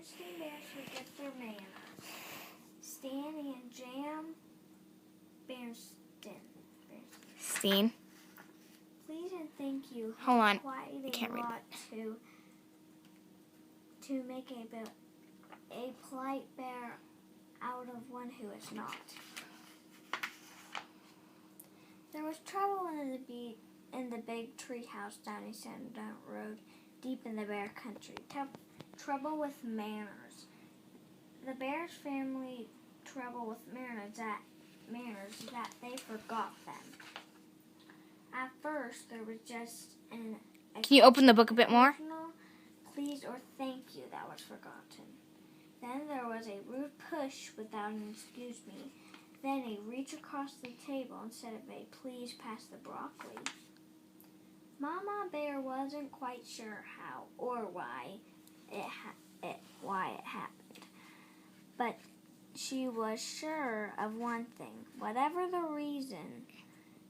Berenstain Bears forget their manners. Stan and Jam Berenstain. Steen. Please and thank you. Hold on. Quite I can't read. To make a polite bear out of one who is not. There was trouble in the big tree house down East Sandown Road, deep in the bear country. Trouble with manners. The bear's family trouble with manners that they forgot them. At first, there was just an Can you open the book a bit more? Please or thank you that was forgotten. Then there was a rude push without an excuse me. Then a reach across the table instead of a please pass the broccoli. Mama Bear wasn't quite sure how or why it happened, but she was sure of one thing. Whatever the reason,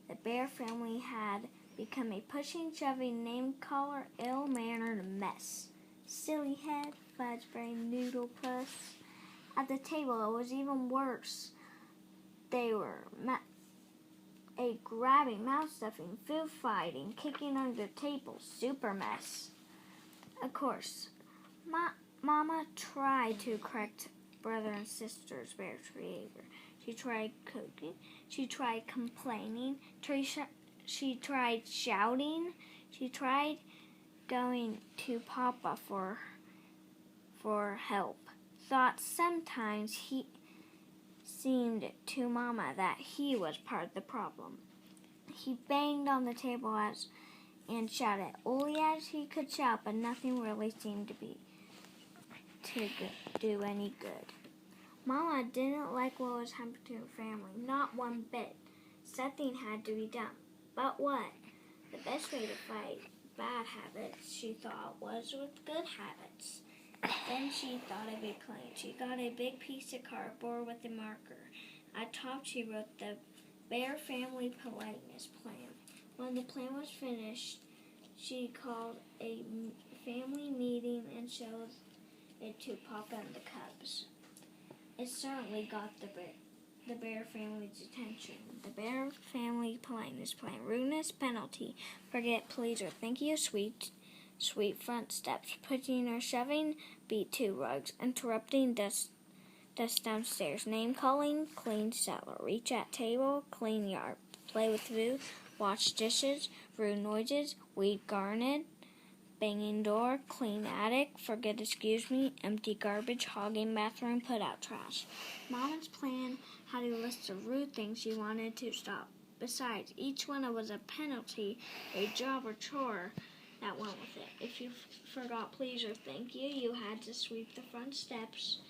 the bear family had become a pushing, shoving, name-caller, ill-mannered mess. Silly head, fudgeberry, noodle puss. At the table, it was even worse. They were a grabbing, mouth-stuffing, food-fighting, kicking under tables, super mess. Of course, Mama tried to correct brother and sister's bear's behavior. She tried cooking. She tried complaining. She tried shouting. She tried going to Papa for help. Thought sometimes he seemed to Mama that he was part of the problem. He banged on the table and shouted only as he could shout, but nothing really seemed to do any good. Mama didn't like what was happening to her family, not one bit. Something had to be done. But what? The best way to fight bad habits, she thought, was with good habits. Then she thought of a plan. She got a big piece of cardboard with a marker. At top she wrote the Bear Family Politeness Plan. When the plan was finished, she called a family meeting and showed it to Papa and the cubs. It certainly got the bear family's attention. The Bear Family Politeness Plan. Rudeness penalty. Forget please or thank you. Sweep front steps. Pushing or shoving. Beat 2 rugs. Interrupting. Dust downstairs. Name calling. Clean cellar. Reach at table. Clean yard. Play with food. Wash dishes. Rude noises. Weed garden. Banging door. Clean attic. Forget excuse me. Empty garbage. Hogging bathroom. Put out trash. Mama's plan had a list of rude things she wanted to stop. Besides, each one was a penalty, a job or chore that went with it. If you forgot please or thank you, you had to sweep the front steps.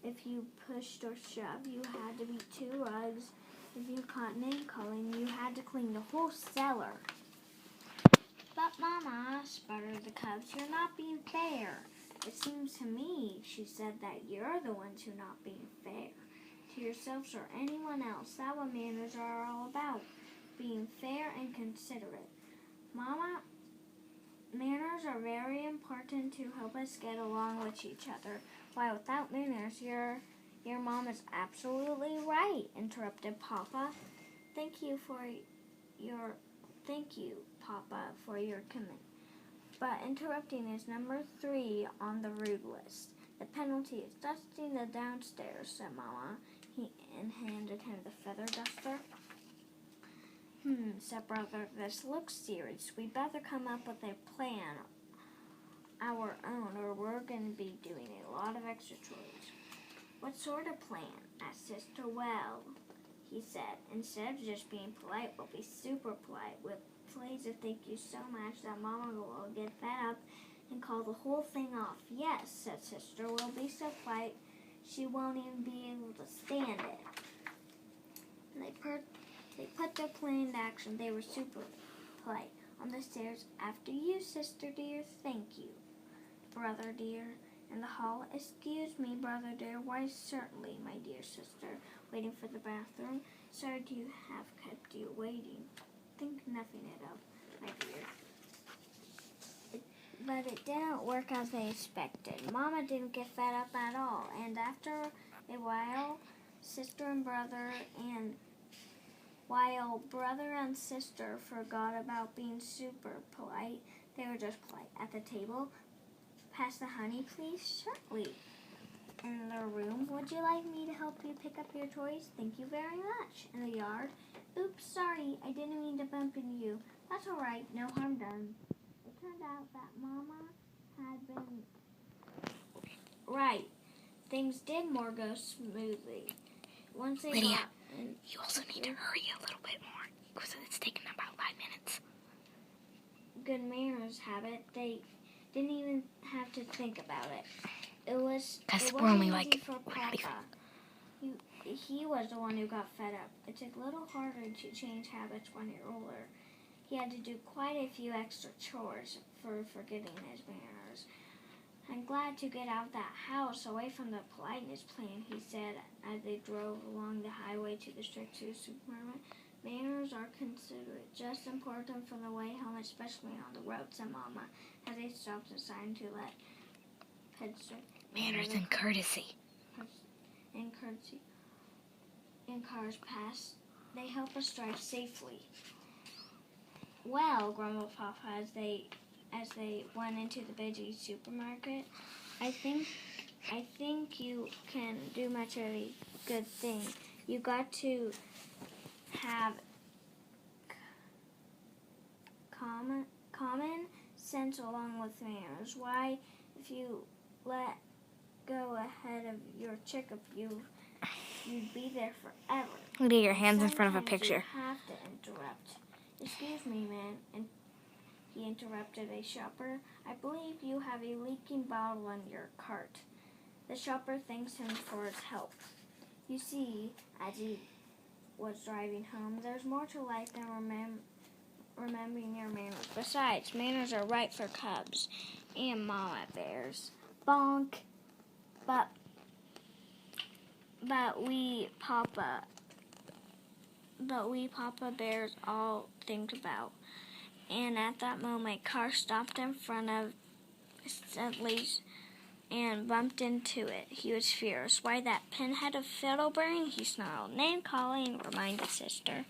If you pushed or shoved, you had to beat 2 rugs. If you caught name calling, you had to clean the whole cellar. But Mama, sputtered the cubs, you're not being fair. It seems to me, she said, that you're the ones who are not being fair. To yourselves or anyone else, that's what manners are all about. Being fair and considerate. Mama, manners are very important to help us get along with each other. Why, without manners, your mom is absolutely right, interrupted Papa. Thank you, Papa, for your comment. But interrupting is number 3 on the rude list. The penalty is dusting the downstairs, said Mama, and handed him the feather duster. Said Brother, this looks serious. We'd better come up with a plan, our own, or we're going to be doing a lot of extra chores. What sort of plan? asked Sister. Well, he said, instead of just being polite, we'll be super polite. With please and thank you so much that Mama will get fed up and call the whole thing off. Yes, said Sister, we'll be so polite she won't even be able to stand it. And they put their plan into action. They were super polite. On the stairs, after you, Sister dear, thank you. Brother dear. In the hall, excuse me, Brother dear. Why, certainly, my dear sister. Waiting for the bathroom. Sorry to have kept you waiting. Think nothing of, my dear. But it didn't work as they expected. Mama didn't get fed up at all. And after a while, while brother and sister forgot about being super polite, they were just polite. At the table, pass the honey, please. Certainly. In their room, would you like me to help you pick up your toys? Thank you very much. In the yard, oops, sorry, I didn't mean to bump into you. That's all right, no harm done. It turned out that Mama had been right. Things did more go smoothly. Once they Lydia, got in, you also need to hurry a little bit more because it's taken about 5 minutes. good manners habit, they didn't even have to think about it. It wasn't we're only easy like, for Papa. He was the one who got fed up. It's a little harder to change habits when you're older. He had to do quite a few extra chores for forgetting his manners. I'm glad to get out of that house, away from the politeness plan, he said as they drove along the highway to the strict supermarket. Manners are considered just important from the way home, especially on the road, said Mama, as they stopped a sign to let Manners and courtesy. And cars pass. They help us drive safely. Well, grumbled Papa as they went into the busy supermarket, I think you can do much of a good thing. You got to have common sense along with manners. Why, if you let go ahead of your checkup, you'd be there forever. Lydia, your hands in front of a Sometimes picture. You have to interrupt. Excuse me, man. And he interrupted a shopper. I believe you have a leaking bottle in your cart. The shopper thanks him for his help. You see, as he was driving home, there's more to life than remembering your manners. Besides, manners are right for cubs and mama bears. Bonk. But we Papa bears all think about. And at that moment, a car stopped in front of Sedley's and bumped into it. He was furious. Why, that pinhead of Fiddlebury? He snarled. Name-calling, reminded Sister.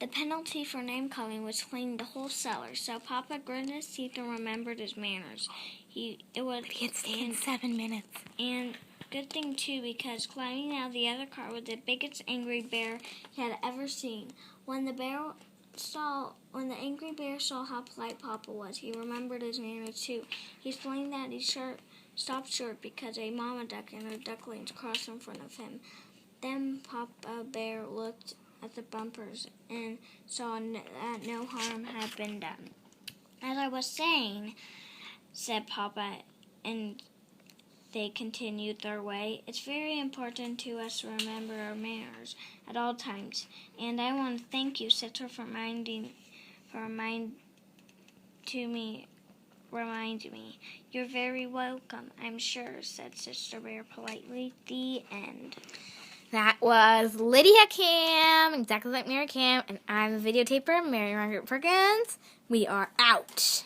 The penalty for name-calling was cleaning the whole cellar, so Papa gritted his teeth and remembered his manners. It's taken 7 minutes. And good thing, too, because climbing out of the other car was the biggest angry bear he had ever seen. When the angry bear saw how polite Papa was, he remembered his manners, too. He explained that he stopped short because a mama duck and her ducklings crossed in front of him. Then Papa Bear looked at the bumpers and saw that no harm had been done. As I was saying, said Papa, and they continued their way, it's very important to us to remember our manners at all times. And I want to thank you, Sister, for reminding me. You're very welcome, I'm sure, said Sister Bear politely. The end. That was Lydia Cam, exactly like Mary Cam, and I'm the videotaper, Mary Margaret Perkins. We are out.